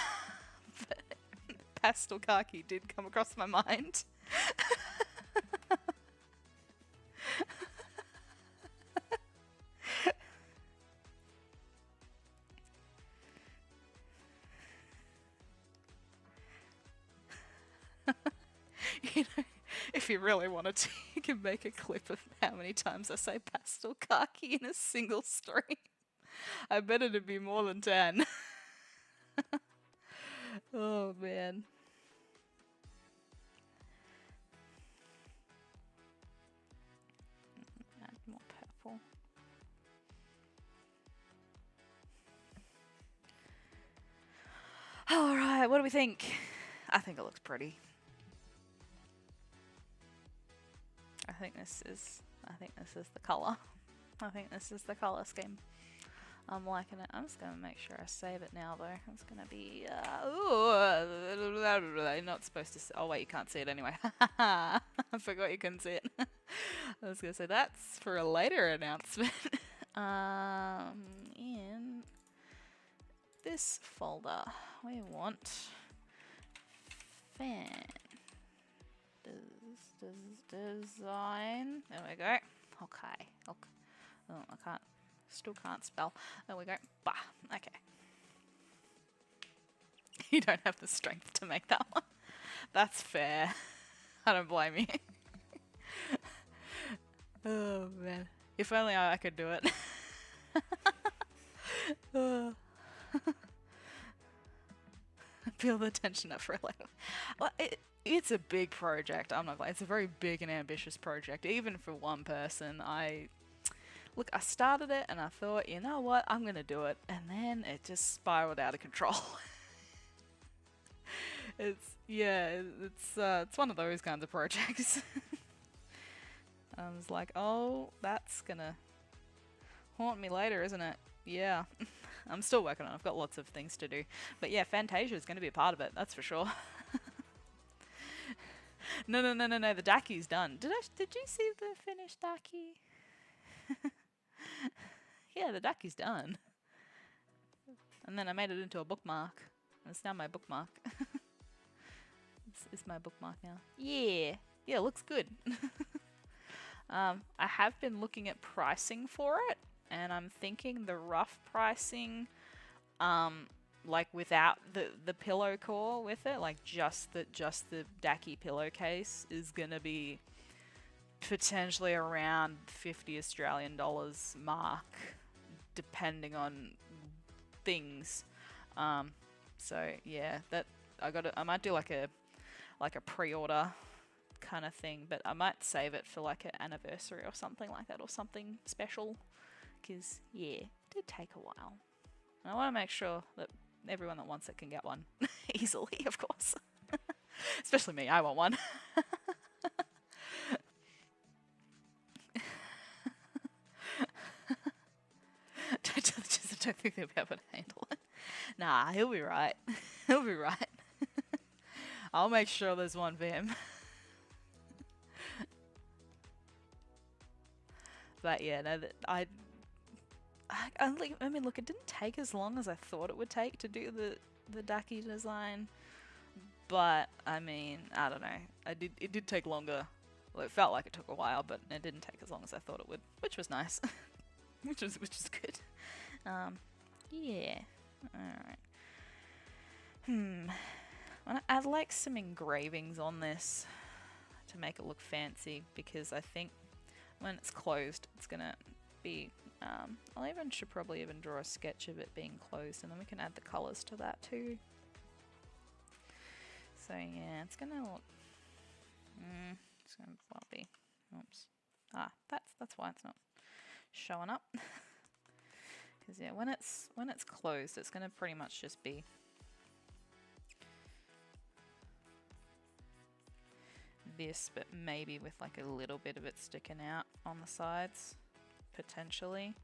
Speaker 1: But pastel khaki did come across my mind. You know, if you really wanted to, you can make a clip of how many times I say pastel khaki in a single stream. I bet it'd be more than 10. Oh man. Add more purple. Alright, what do we think? I think it looks pretty. I think this is the colour. I think this is the colour scheme. I'm liking it. I'm just going to make sure I save it now though. It's going to be... not supposed to... Oh wait, you can't see it anyway. I forgot you couldn't see it. I was going to say that's for a later announcement. In this folder we want fan design. There we go. Okay. Oh, I still can't spell. There we go. Bah. Okay. You don't have the strength to make that one. That's fair. I don't blame you. Oh man. If only I could do it. Feel the tension up for a later. Well, it's a big project. I'm not glad. It's a very big and ambitious project, even for one person. I started it and I thought, you know what, I'm gonna do it, and then it just spiraled out of control. It's one of those kinds of projects. I was like, oh, that's gonna haunt me later, isn't it? Yeah. I'm still working on it. I've got lots of things to do. But yeah, Fantasia is going to be a part of it, that's for sure. No, the Daki's done. Did you see the finished Daki? Yeah, the Daki's done. And then I made it into a bookmark. And it's now my bookmark. It's my bookmark now. Yeah. Yeah, it looks good. I have been looking at pricing for it, and I'm thinking the rough pricing, like without the pillow core with it, like just the Daki pillowcase, is gonna be potentially around $50 Australian mark, depending on things. So yeah, that I might do like a pre-order kind of thing, but I might save it for like an anniversary or something like that, or something special, because yeah, it did take a while, and I want to make sure that everyone that wants it can get one easily, of course. Especially me, I want one. I don't think they'll be able to handle it. Nah, he'll be right. He'll be right. I'll make sure there's one for him. But yeah, no, I mean, look, it didn't take as long as I thought it would take to do the Daki design, But I mean, I don't know. It did take longer. Well, it felt like it took a while, but it didn't take as long as I thought it would, which was nice. which is good. Yeah. Alright. I'd like some engravings on this to make it look fancy, because I think when it's closed, it's gonna be. Should probably even draw a sketch of it being closed, and then we can add the colours to that too. So yeah, it's gonna look. It's gonna be. Oops. That's why it's not showing up. Because yeah, when it's closed, it's gonna pretty much just be this, but maybe with like a little bit of it sticking out on the sides, potentially.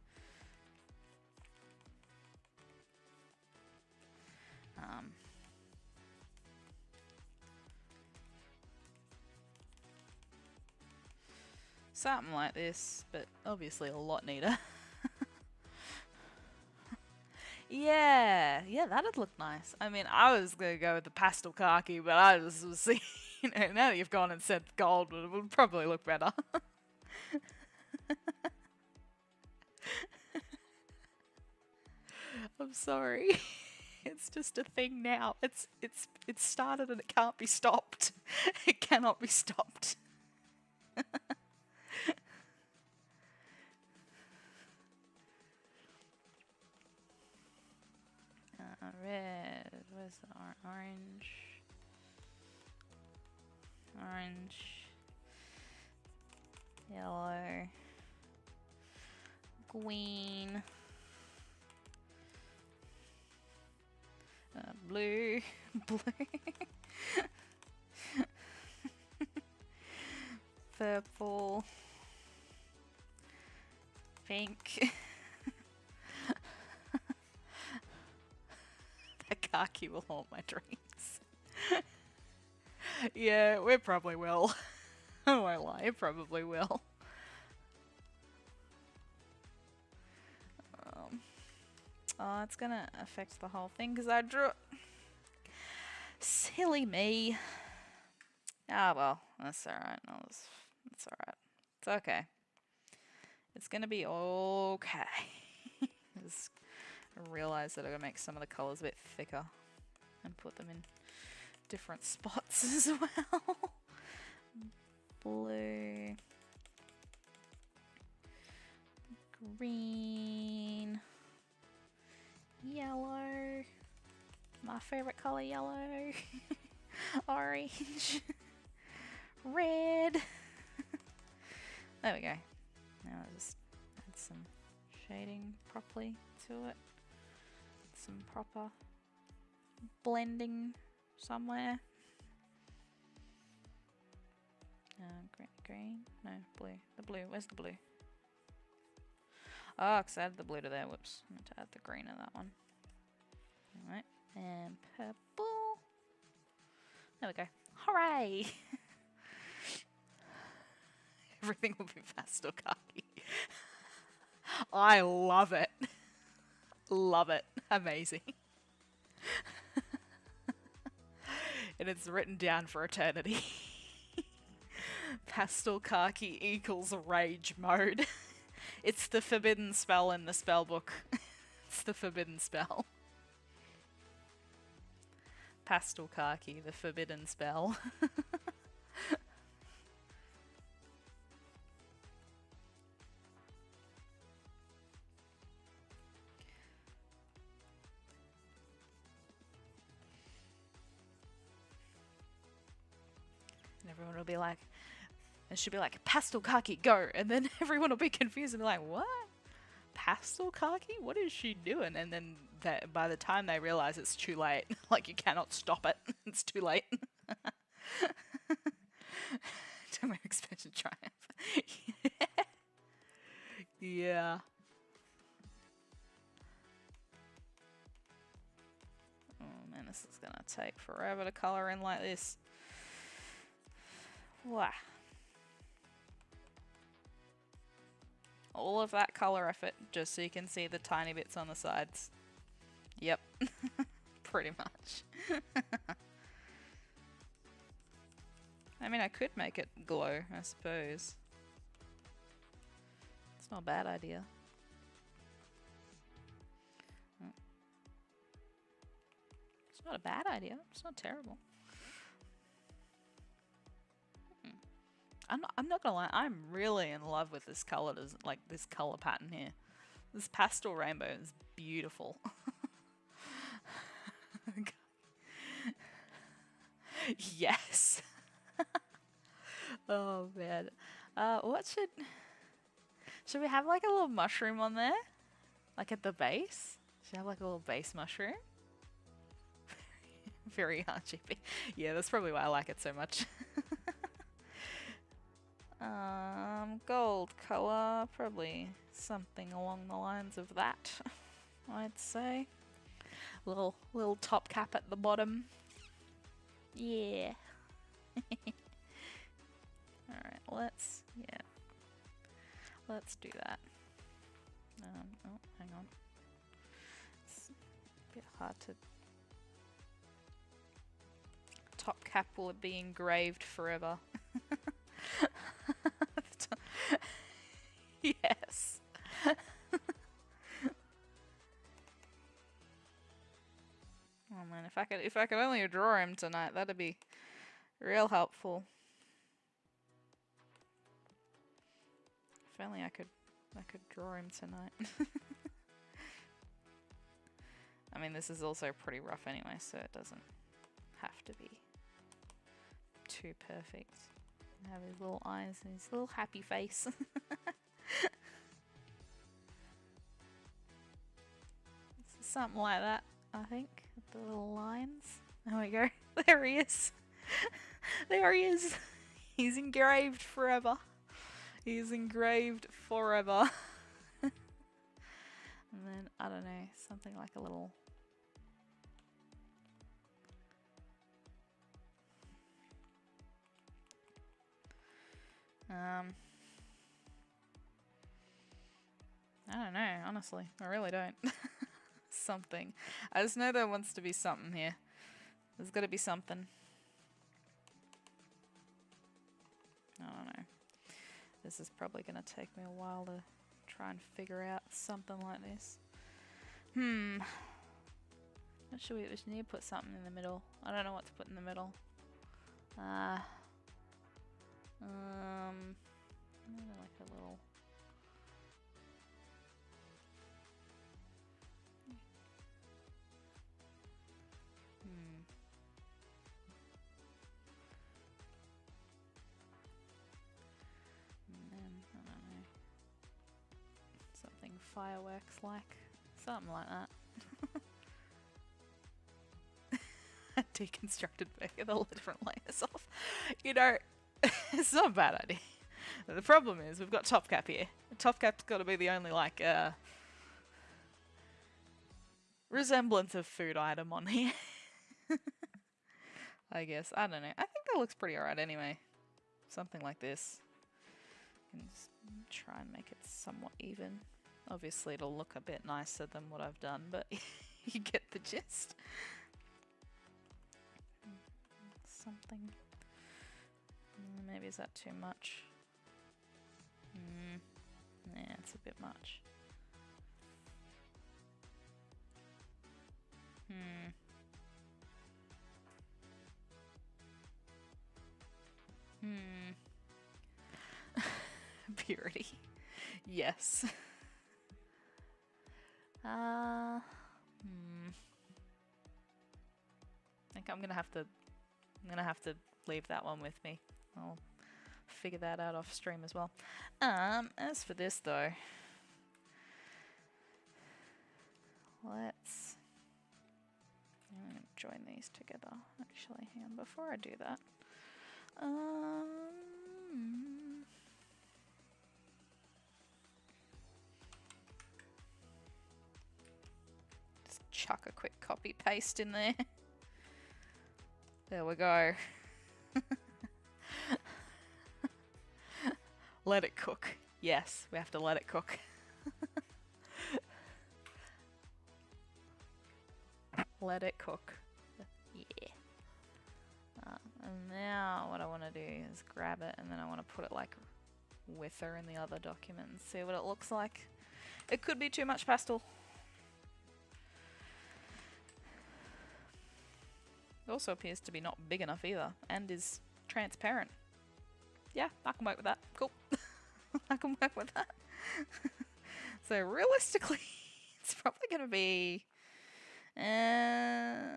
Speaker 1: Something like this, but obviously a lot neater. Yeah, that'd look nice. I mean, I was gonna go with the pastel khaki, but I just was seeing, now that you've gone and said gold, it would probably look better. I'm sorry. It's just a thing now. It's started and it can't be stopped. It cannot be stopped. Red. Where's the orange? Orange. Yellow. Green. Blue. Blue. Purple. Pink. That khaki will haunt my dreams. Yeah, we probably will. I won't lie, it probably will. Oh, it's gonna affect the whole thing because I drew it. Silly me. Ah, well, that's alright. No, that's alright. It's okay. It's gonna be okay. Just realize that I gotta make some of the colours a bit thicker and put them in different spots as well. Blue. Green. Yellow. My favourite colour, yellow. Orange. Red. There we go. Now I'll just add some shading properly to it. Some proper blending somewhere. Green? No, blue. The blue. Where's the blue? Oh, because I added the blue to there. Whoops. I meant to add the green in that one. Alright. And purple. There we go. Hooray! Everything will be pastel khaki. I love it. Love it. Amazing. And it's written down for eternity. Pastel khaki equals rage mode. It's the forbidden spell in the spell book. It's the forbidden spell. Pastel khaki, the forbidden spell. And everyone will be like, it should be like, pastel khaki, go! And then everyone will be confused and be like, what? Pastel khaki? What is she doing? And then by the time they realize it's too late, like you cannot stop it. It's too late. To my expansion triumph. Yeah. Oh man, this is gonna take forever to color in like this. Wow. All of that color effort just so you can see the tiny bits on the sides. Yep. Pretty much. I mean, I could make it glow, I suppose. It's not a bad idea. It's not a bad idea. It's not terrible. I'm not gonna lie. I'm really in love with this color. Like this color pattern here. This pastel rainbow is beautiful. Yes. Oh man. What should we have like a little mushroom on there? Like at the base? Should I have like a little base mushroom? Very RGB. Yeah, that's probably why I like it so much. Gold color, probably something along the lines of that, I'd say. Little top cap at the bottom. Yeah. Alright, let's do that. Oh, hang on. It's a bit hard to... Top cap will be engraved forever. Yes. Oh man, if I could only draw him tonight, that'd be real helpful. If only I could draw him tonight. I mean, this is also pretty rough anyway, so it doesn't have to be too perfect. Have his little eyes and his little happy face. Something like that, I think. The little lines. There we go. There he is. There he is. He's engraved forever. He's engraved forever. And then, I don't know, something like a little... I don't know, honestly. I really don't. Something. I just know there wants to be something here. There's got to be something. I don't know. This is probably going to take me a while to try and figure out something like this. Not sure we just need to put something in the middle. I don't know what to put in the middle. Like a little... And then, I don't know. Something fireworks like. Something like that. Deconstructed burger, all the different layers off. You know, it's not a bad idea. The problem is we've got Top Cap here. Top Cap's got to be the only like resemblance of food item on here. I guess. I don't know. I think that looks pretty alright anyway. Something like this. And just try and make it somewhat even. Obviously it'll look a bit nicer than what I've done, but you get the gist. Something. Maybe is that too much? Yeah, it's a bit much. Purity. Yes. I think I'm gonna have to leave that one with me. I'll figure that out off stream as well. As for this though, I'm gonna join these together. Actually, hang on, before I do that. Just chuck a quick copy paste in there. There we go. Let it cook. Yes, we have to let it cook. Let it cook. Yeah. And now what I want to do is grab it and then I want to put it like with her in the other document and see what it looks like. It could be too much pastel. It also appears to be not big enough either and is transparent. Yeah, I can work with that. Cool. I can work with that. So realistically, it's probably going to be... yeah,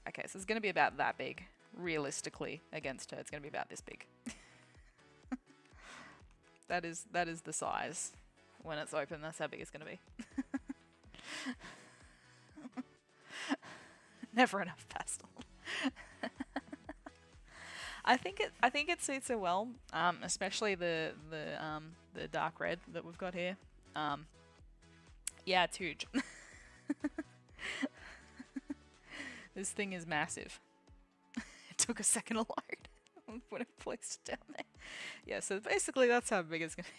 Speaker 1: okay, so it's going to be about that big. Realistically, against her, it's going to be about this big. That is the size. When it's open, that's how big it's going to be. Never enough pastel. I think it suits her well, especially the dark red that we've got here. Yeah, it's huge. This thing is massive. It took a second to load when it placed down there. Yeah, so basically that's how big it's gonna be.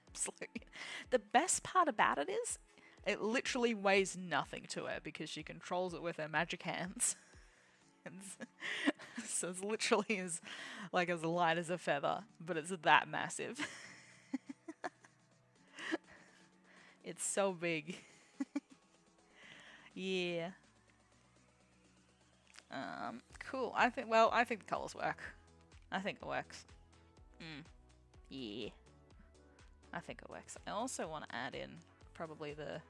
Speaker 1: Absolutely. The best part about it is it literally weighs nothing to her because she controls it with her magic hands. So it's literally as light as a feather, but it's that massive. It's so big. Yeah. Cool. I think the colours work. I think it works. Yeah. I think it works. I also want to add in probably the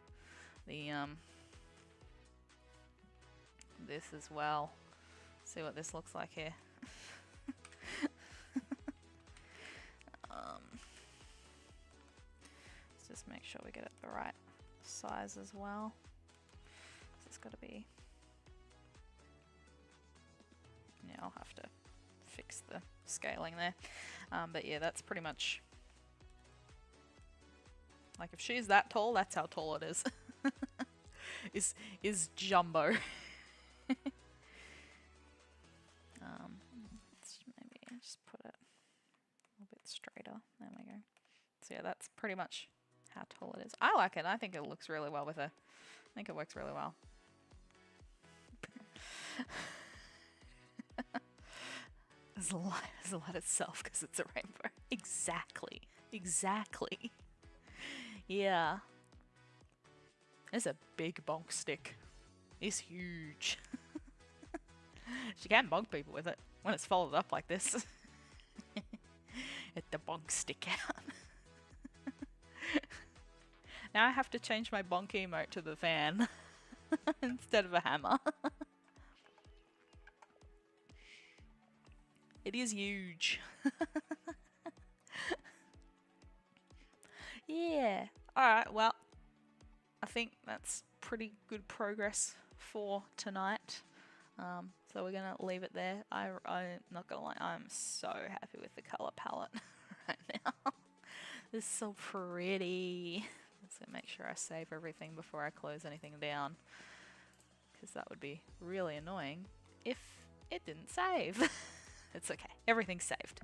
Speaker 1: this as well. See what this looks like here. Let's just make sure we get it the right size as well. So it's got to be... Yeah, I'll have to fix the scaling there. But yeah, that's pretty much... Like if she's that tall, that's how tall it is. is jumbo. Let's maybe just put it a little bit straighter. There we go. So yeah, that's pretty much how tall it is. I like it. I think it looks really well with her. I think it works really well. There's a lot itself because it's a rainbow. Exactly. Exactly. Yeah. It's a big bonk stick. It's huge. She can bonk people with it when it's folded up like this. Get the bonk stick out. Now I have to change my bonk emote to the fan instead of a hammer. It is huge. Yeah. Alright, well, I think that's pretty good progress for tonight. So we're going to leave it there. I'm not going to lie, I'm so happy with the colour palette right now. It's so pretty. Let's make sure I save everything before I close anything down, because that would be really annoying if it didn't save. It's okay. Everything's saved.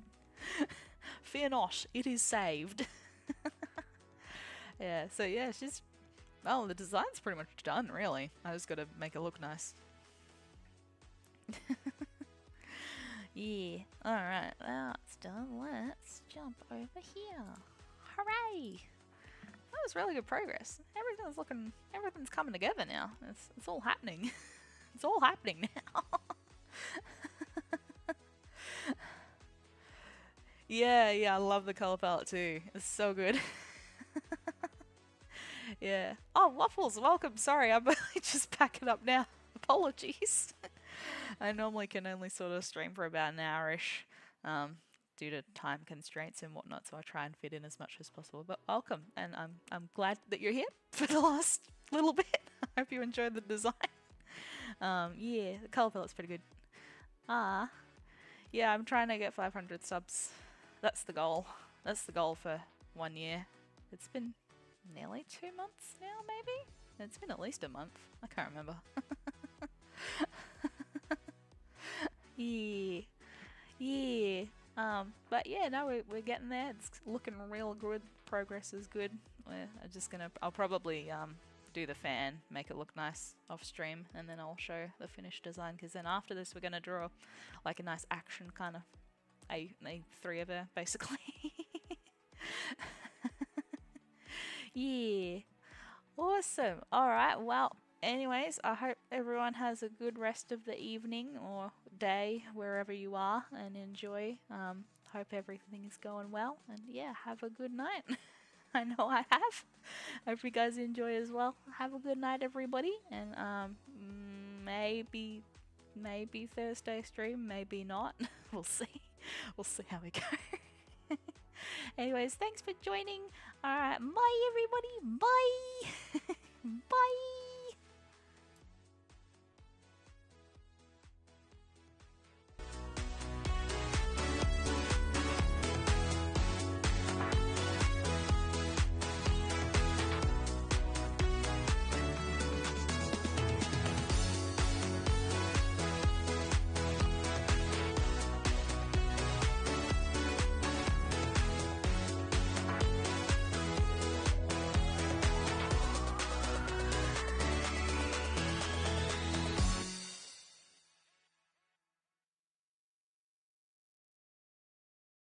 Speaker 1: Fear not. It is saved. Yeah, so yeah, she's... Well, the design's pretty much done, really. I just got to make it look nice. Yeah. Alright, well, it's done. Let's jump over here. Hooray! That was really good progress. Everything's coming together now. It's all happening. It's all happening now. Yeah, I love the color palette too. It's so good. Yeah. Oh, Waffles, welcome. Sorry, I'm just packing up now. Apologies. I normally can only sort of stream for about an hour-ish due to time constraints and whatnot, so I try and fit in as much as possible. But welcome, and I'm glad that you're here for the last little bit. I hope you enjoyed the design. Yeah, the color palette's pretty good. Yeah, I'm trying to get 500 subs. That's the goal. That's the goal for 1 year. It's been nearly 2 months now, maybe? It's been at least a month. I can't remember. Yeah. But yeah, no, we're getting there. It's looking real good. Progress is good. I'll probably do the fan, make it look nice off stream, and then I'll show the finished design, because then after this we're going to draw like a nice action kind of a three of her basically. Yeah, awesome. All right, well, anyways, I hope everyone has a good rest of the evening or day wherever you are, and enjoy. Hope everything is going well, and yeah, have a good night. I know I have. Hope you guys enjoy as well. Have a good night, everybody, and maybe Thursday stream, maybe not. We'll see. We'll see how we go. Anyways, thanks for joining. Alright, bye everybody. Bye. Bye.